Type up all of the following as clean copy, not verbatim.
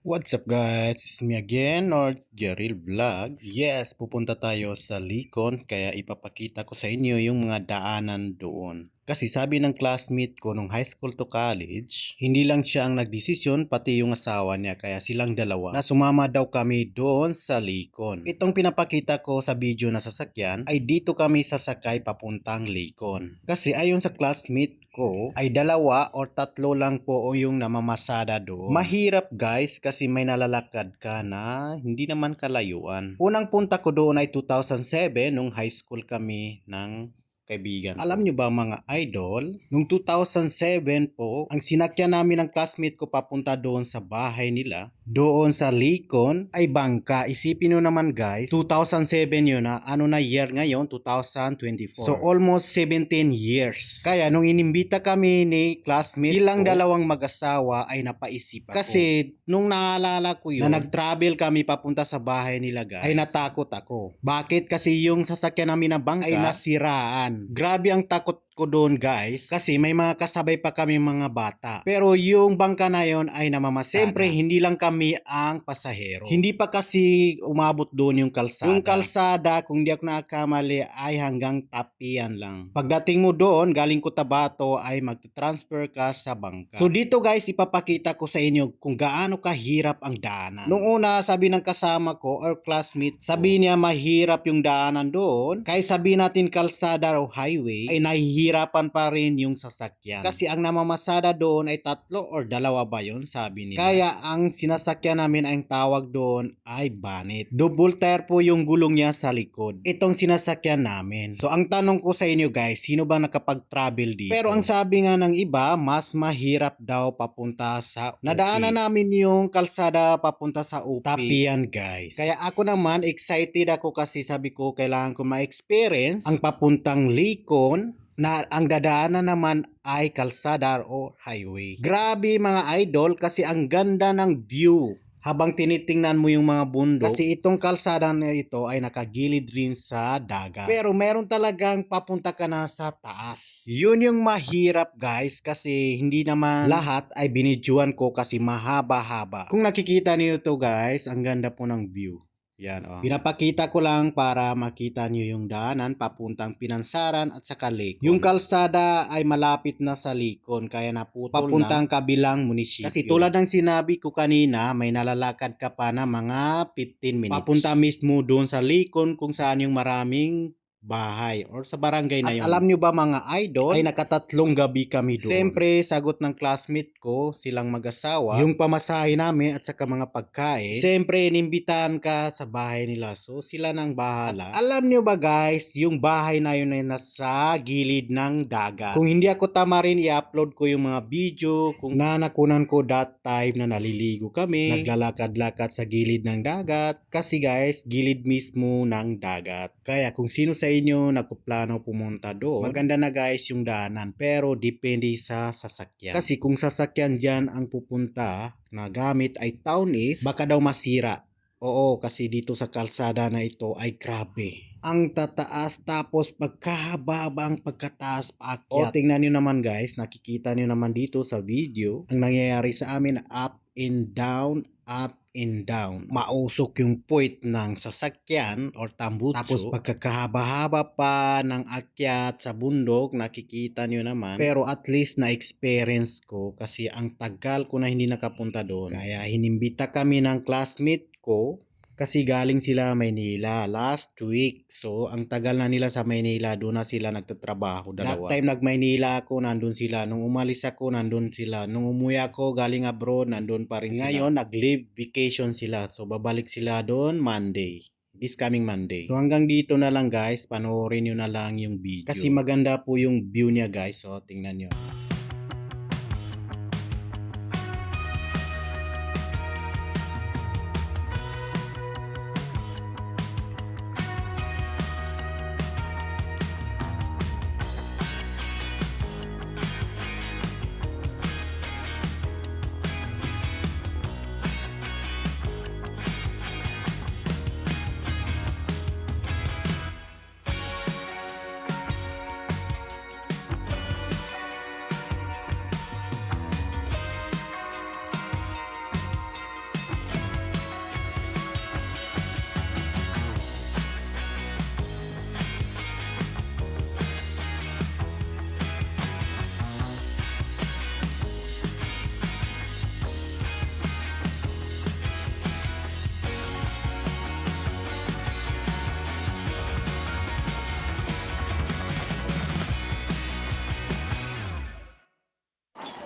What's up guys? It's me again, Nords Jaril Vlogs. Yes, pupunta tayo sa Likon kaya ipapakita ko sa inyo yung mga daanan doon. Kasi sabi ng classmate ko nung high school to college, hindi lang siya ang nagdesisyon pati yung asawa niya kaya silang dalawa na sumama daw kami doon sa Likon. Itong pinapakita ko sa video na sasakyan ay dito kami sasakay papuntang Likon. Kasi ayon sa classmate ko ay dalawa or tatlo lang po yung namamasada doon. Mahirap guys kasi may nalalakad ka na hindi naman kalayuan. Unang punta ko doon ay 2007 nung high school kami ng kaibigan ko. Alam nyo ba mga idol, nung 2007 po, ang sinakyan namin ng classmate ko papunta doon sa bahay nila, doon sa Likon, ay bangka. Isipin nyo naman guys, 2007 yun na, ano na year ngayon, 2024. So almost 17 years. Kaya nung inimbita kami ni classmate silang dalawang mag-asawa ay napaisip ako. Kasi nung naalala ko yun, na nag-travel kami papunta sa bahay nila guys, ay natakot ako. Bakit? Kasi yung sasakyan namin na bangka ay nasiraan. Grabe ang takot ko doon guys kasi may mga kasabay pa kami mga bata. Pero yung bangka na yon ay namamasada. Siyempre hindi lang kami ang pasahero. Hindi pa kasi umabot doon yung kalsada. Yung kalsada kung di ako nakakamali ay hanggang tapian lang. Pagdating mo doon galing Cotabato ay magta-transfer ka sa bangka. So dito guys ipapakita ko sa inyo kung gaano kahirap ang daanan. Nung una sabi ng kasama ko or classmate sabi niya mahirap yung daanan doon. Kaya sabi natin kalsada o highway ay nahihirapan pa rin yung sasakyan. Kasi ang namamasada doon ay tatlo or dalawa ba yun sabi nila. Kaya ang sinasakyan namin ang tawag doon ay bonnet. Double tire po yung gulong niya sa likod. Itong sinasakyan namin. So ang tanong ko sa inyo guys, sino ba nakapag-travel dito? Pero ang sabi nga ng iba, mas mahirap daw papunta sa UP. Nadaanan namin yung kalsada papunta sa UP. Tapian guys. Kaya ako naman excited ako kasi sabi ko kailangan ko ma-experience ang papuntang Likon na ang dadaanan naman ay kalsada o highway. Grabe mga idol kasi ang ganda ng view habang tinitingnan mo yung mga bundok. Kasi itong kalsada na ito ay nakagilid rin sa dagat. Pero meron talagang papunta ka na sa taas. Yun yung mahirap guys kasi hindi naman lahat ay binidyoan ko kasi mahaba-haba. Kung nakikita niyo to guys, ang ganda po ng view. Yan oh. Pinapakita ko lang para makita niyo yung daanan papuntang Pinansaran at saka Likon. Yung kalsada ay malapit na sa Likon kaya naputol papuntang kabilang munisipyo. Kasi tulad ng sinabi ko kanina, may nalalakad ka pa na mga 15 minutes. Papunta mismo doon sa Likon kung saan yung maraming bahay or sa barangay na yun. At alam nyo ba mga idol, ay nakatatlong gabi kami doon. Siyempre, sagot ng classmate ko, silang mag-asawa, yung pamasahe namin at saka mga pagkain. Siyempre, inimbitahan ka sa bahay nila. So, sila nang bahala. At alam nyo ba guys, yung bahay na yun ay nasa gilid ng dagat. Kung hindi ako tama rin, i-upload ko yung mga video kung nanakunan ko that time na naliligo kami, naglalakad-lakad sa gilid ng dagat. Kasi guys, gilid mismo ng dagat. Kaya kung sino sa inyo nagpuplano pumunta doon, maganda na guys yung daanan pero depende sa sasakyan. Kasi kung sasakyan dyan ang pupunta na gamit ay townies, baka daw masira. Oo, kasi dito sa kalsada na ito ay grabe. Ang tataas tapos pagkahaba ang pagkataas paakyat. O tingnan nyo naman guys, nakikita nyo naman dito sa video, ang nangyayari sa amin up and down, up and down. Mausok yung puwit ng sasakyan or tambutso. Tapos pagkakahaba-haba pa ng akyat sa bundok, nakikita nyo naman. Pero at least na-experience ko kasi ang tagal ko na hindi nakapunta doon. Kaya hinimbita kami ng classmate ko kasi galing sila Maynila last week. So, ang tagal na nila sa Maynila, doon na sila nagtatrabaho, dalawa. That time nag-Maynila ako, nandun sila. Nung umalis ako, nandun sila. Nung umuwi ako, galing abroad, nandun pa rin sila. Ngayon, nag-leave vacation sila. So, babalik sila doon Monday. This coming Monday. So, hanggang dito na lang guys. Panoorin nyo na lang yung video. Kasi maganda po yung view niya guys. So, tingnan nyo.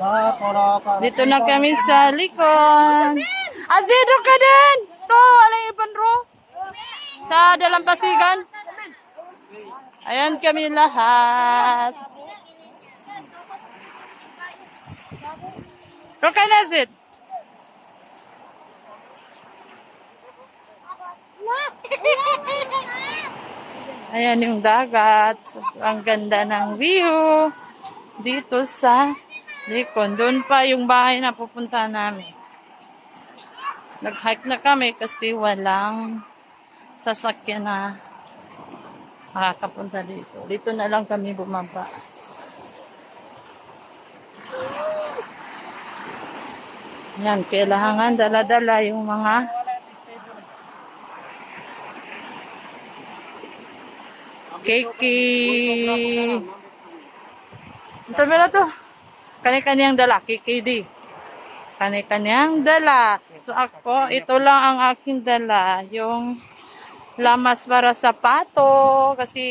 Dito na kami sa likod. Azido ka din! To, alang ipan ro. Sa Dalampasigan. Ayan kami lahat. Roka na, Zid. Ayan yung dagat. Sobrang ganda ng view. Dito sa likod. Doon pa yung bahay na pupunta namin. Nag-hike na kami kasi walang sasakyan na makakapunta dito. Dito na lang kami bumaba. Yan, kailangan dala-dala yung mga keki. Ito na to. Kani-kaniyang dala. KKD. Kani-kaniyang dala. So ako, ito lang ang aking dala. Yung lamas para sa pato. Kasi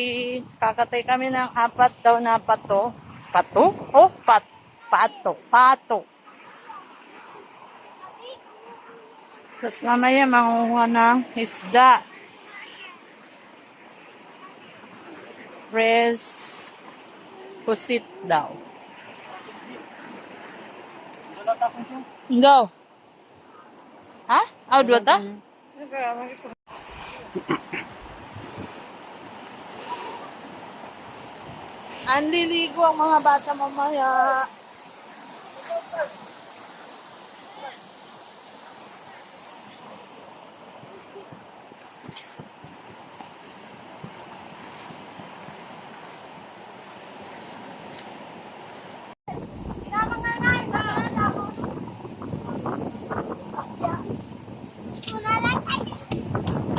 kakatay kami ng 4 daw na pato. Pato? Oh, pato. Pato. Tapos mamaya manguha ng isda. Fresh pusit daw. Go. Ha? Aw, dua ta? Anliligo ang mga bata mamaya.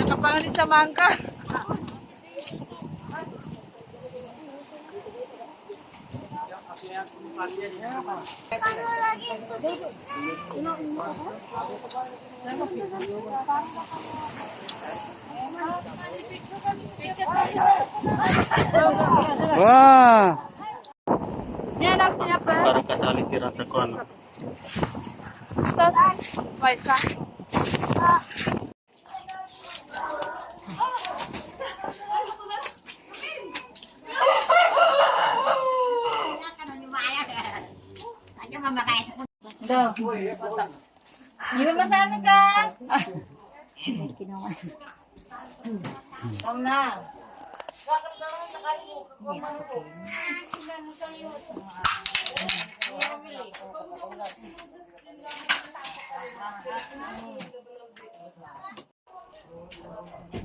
Nakapangalit sa mangka. Wah! Yan ang pinapa. Parang kasali si Ran sa kuwan. Tapos, paisa. Di ba masana ka? Kom na.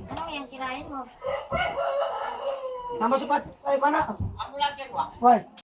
Ano yung kinain mo? Nama cepat, ayo mana? Aku lagi, Wah.